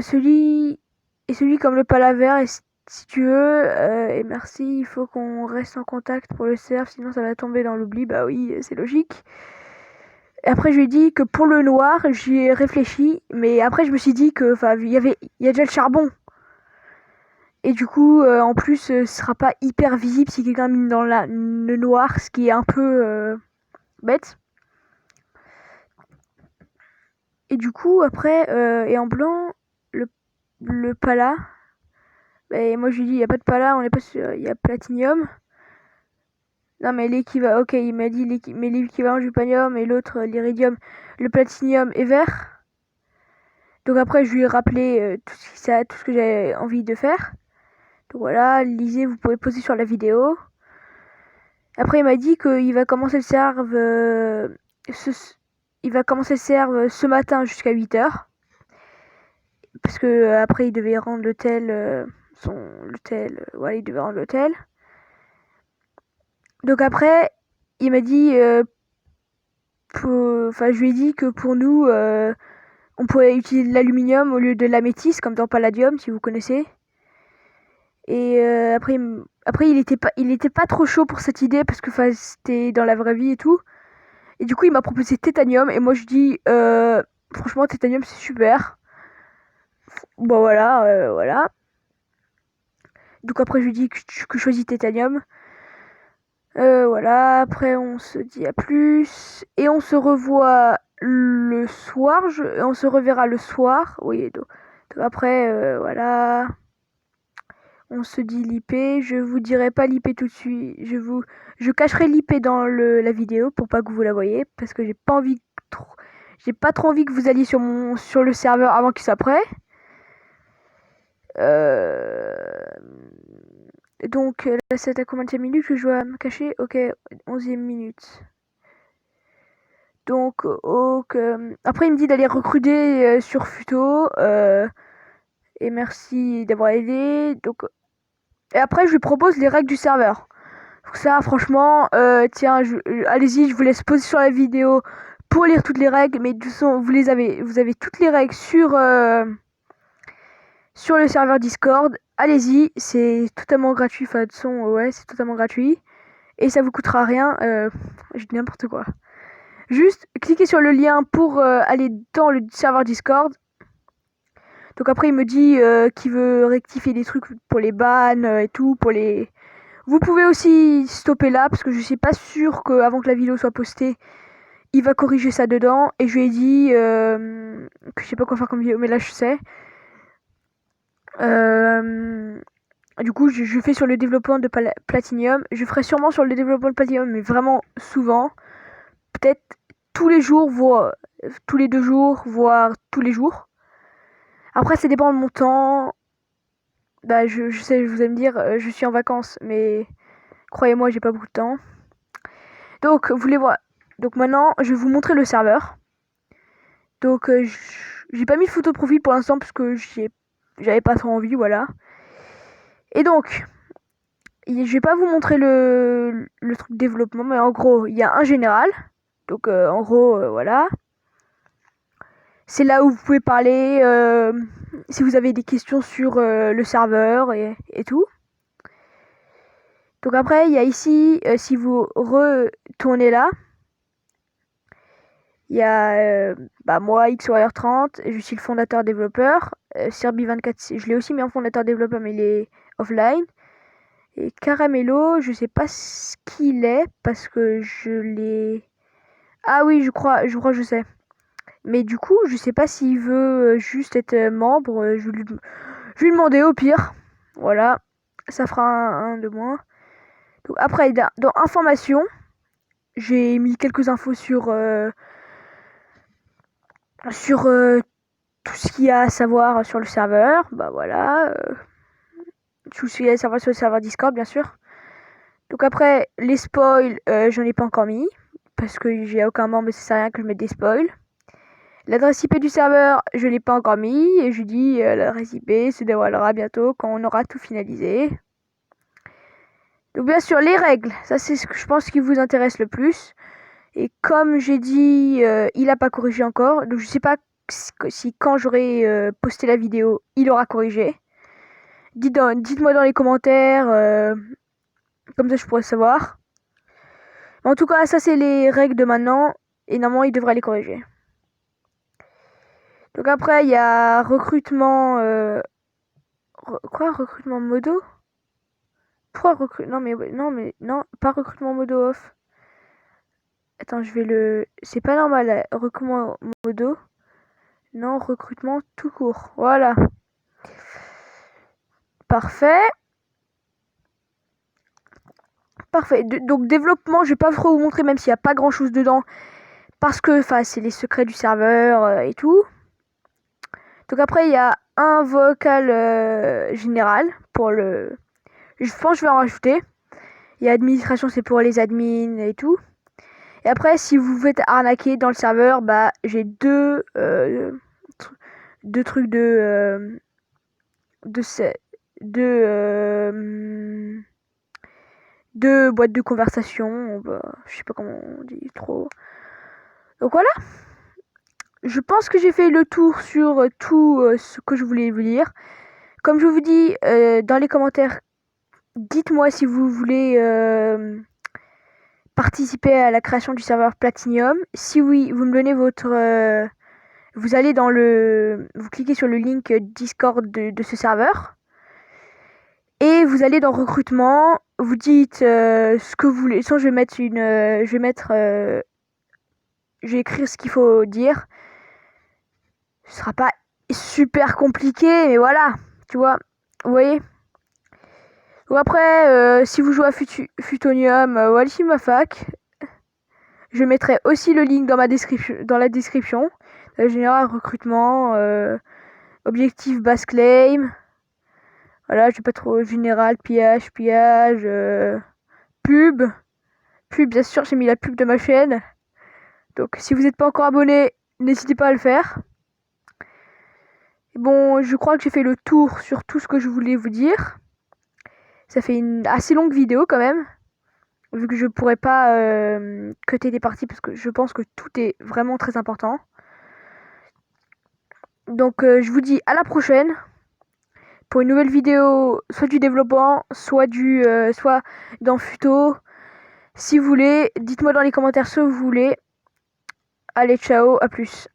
celui comme le palavert. Et si tu veux, et merci, il faut qu'on reste en contact pour le serve, sinon ça va tomber dans l'oubli. Bah oui, c'est logique. Et après, je lui ai dit que pour le noir, j'y ai réfléchi, mais après, je me suis dit que, enfin, il y a déjà le charbon. Et du coup, en plus, ce sera pas hyper visible si quelqu'un mine dans le noir, ce qui est un peu bête. Et du coup, après, et en blanc, le pala. Et moi, je lui ai dit, il n'y a pas de pala, on n'est pas sur, il y a platinium. Non, mais l'équivalent, ok, il m'a dit, mais l'équivalent du palladium et l'autre, l'iridium, le platinium est vert. Donc après, je lui ai rappelé tout ce que j'avais envie de faire. Donc voilà, lisez, vous pouvez poser sur la vidéo. Après, il m'a dit qu'il va commencer le serve, ce matin jusqu'à 8h. Parce que après, il devait rendre l'hôtel, voilà, il devait rendre l'hôtel. Donc après, il m'a dit, je lui ai dit que pour nous, on pourrait utiliser de l'aluminium au lieu de l'améthyste, comme dans Palladium, si vous connaissez. Et après, il était pas trop chaud pour cette idée parce que c'était dans la vraie vie et tout. Et du coup, il m'a proposé Tétanium et moi je dis, franchement, Tétanium c'est super. Bon voilà, voilà. Donc après, je lui dis que je choisis Tétanium. Voilà, après on se dit à plus. Et on se revoit le soir, on se reverra le soir. Oui, donc après, voilà. On se dit l'IP, je vous dirai pas l'IP tout de suite. Je cacherai l'IP dans la vidéo pour pas que vous la voyez parce que j'ai pas trop envie que vous alliez sur le serveur avant qu'il soit prêt. Donc là c'est à combien de minutes que je dois me cacher? Ok, 11e minute. Donc après il me dit d'aller recruter sur Futo. Et merci d'avoir aidé. Donc et après je lui propose les règles du serveur. Donc ça franchement, tiens, allez-y, je vous laisse poser sur la vidéo pour lire toutes les règles. Mais de toute façon, vous avez toutes les règles sur le serveur Discord. Allez-y, c'est totalement gratuit. Enfin, de toute façon, ouais, c'est totalement gratuit. Et ça vous coûtera rien. Je dis n'importe quoi. Juste, cliquez sur le lien pour aller dans le serveur Discord. Donc après, il me dit qu'il veut rectifier des trucs pour les bans et tout. Vous pouvez aussi stopper là, parce que je suis pas sûre qu'avant que la vidéo soit postée, il va corriger ça dedans. Et je lui ai dit que je sais pas quoi faire comme vidéo, mais là je sais. Du coup, je fais sur le développement de Platinium. Je ferai sûrement sur le développement de Platinium, mais vraiment souvent. Peut-être tous les jours, voire tous les 2 jours, voire tous les jours. Après, ça dépend de mon temps. Bah, je sais, vous allez me dire, je suis en vacances, mais croyez-moi, j'ai pas beaucoup de temps. Donc, vous voulez voir. Donc maintenant, je vais vous montrer le serveur. Donc, j'ai pas mis de photo de profil pour l'instant parce que j'avais pas trop envie, voilà. Et donc, je vais pas vous montrer le truc développement, mais en gros, il y a un général. Donc, en gros, voilà. C'est là où vous pouvez parler si vous avez des questions sur le serveur et tout. Donc après, il y a ici, si vous retournez là, il y a moi, XWarrior30, je suis le fondateur développeur. Serbi24, je l'ai aussi mis en fondateur développeur, mais il est offline. Et Caramello, je sais pas ce qu'il est, parce que je l'ai... Ah oui, je crois, je sais. Mais du coup, je sais pas s'il veut juste être membre. Je vais lui demander au pire. Voilà, ça fera un de moins. Donc après, dans information, j'ai mis quelques infos sur tout ce qu'il y a à savoir sur le serveur. Bah voilà, tout ce qu'il y a à savoir sur le serveur Discord, bien sûr. Donc après, les spoils, j'en ai pas encore mis parce que j'ai aucun membre, mais ça sert à rien que je mette des spoils. L'adresse IP du serveur, je l'ai pas encore mis et je dis l'adresse IP se dévoilera bientôt quand on aura tout finalisé. Donc bien sûr les règles, ça c'est ce que je pense qui vous intéresse le plus. Et comme j'ai dit, il a pas corrigé encore, donc je sais pas si quand j'aurai posté la vidéo, il aura corrigé. Dites-moi dans les commentaires, comme ça je pourrais savoir. En tout cas, ça c'est les règles de maintenant, et normalement il devrait les corriger. Donc après, il y a recrutement... recrutement modo? Pourquoi recrutement... Non, pas recrutement modo off. Attends, je vais le... C'est pas normal, recrutement modo. Non, recrutement tout court. Voilà. Parfait. Parfait. Donc développement, je vais pas trop vous montrer, même s'il n'y a pas grand chose dedans. Parce que c'est les secrets du serveur et tout. Donc après, il y a un vocal général pour le... Je pense que je vais en rajouter. Il y a administration, c'est pour les admins et tout. Et après, si vous faites arnaquer dans le serveur, bah j'ai deux trucs deux boîtes de conversation. Je sais pas comment on dit trop. Donc voilà. Je pense que j'ai fait le tour sur tout ce que je voulais vous dire. Comme je vous dis dans les commentaires, dites-moi si vous voulez participer à la création du serveur Platinium. Si oui, vous me donnez votre... vous allez dans le... Vous cliquez sur le link Discord de ce serveur. Et vous allez dans recrutement. Vous dites ce que vous voulez. Sinon, je vais mettre une... je vais écrire ce qu'il faut dire. Ce sera pas super compliqué, mais voilà. Tu vois, vous voyez. Ou après, si vous jouez à Futonium ou Alchemy Fac, je mettrai aussi le link dans la description. Général recrutement, objectif base claim. Voilà, je vais pas trop général, pillage, pub. Pub, bien sûr, j'ai mis la pub de ma chaîne. Donc si vous n'êtes pas encore abonné, n'hésitez pas à le faire. Bon, je crois que j'ai fait le tour sur tout ce que je voulais vous dire. Ça fait une assez longue vidéo quand même, vu que je pourrais pas cutter des parties parce que je pense que tout est vraiment très important. Donc je vous dis à la prochaine pour une nouvelle vidéo, soit du développement, soit dans Futo. Si vous voulez, dites-moi dans les commentaires ce que vous voulez. Allez, ciao, à plus.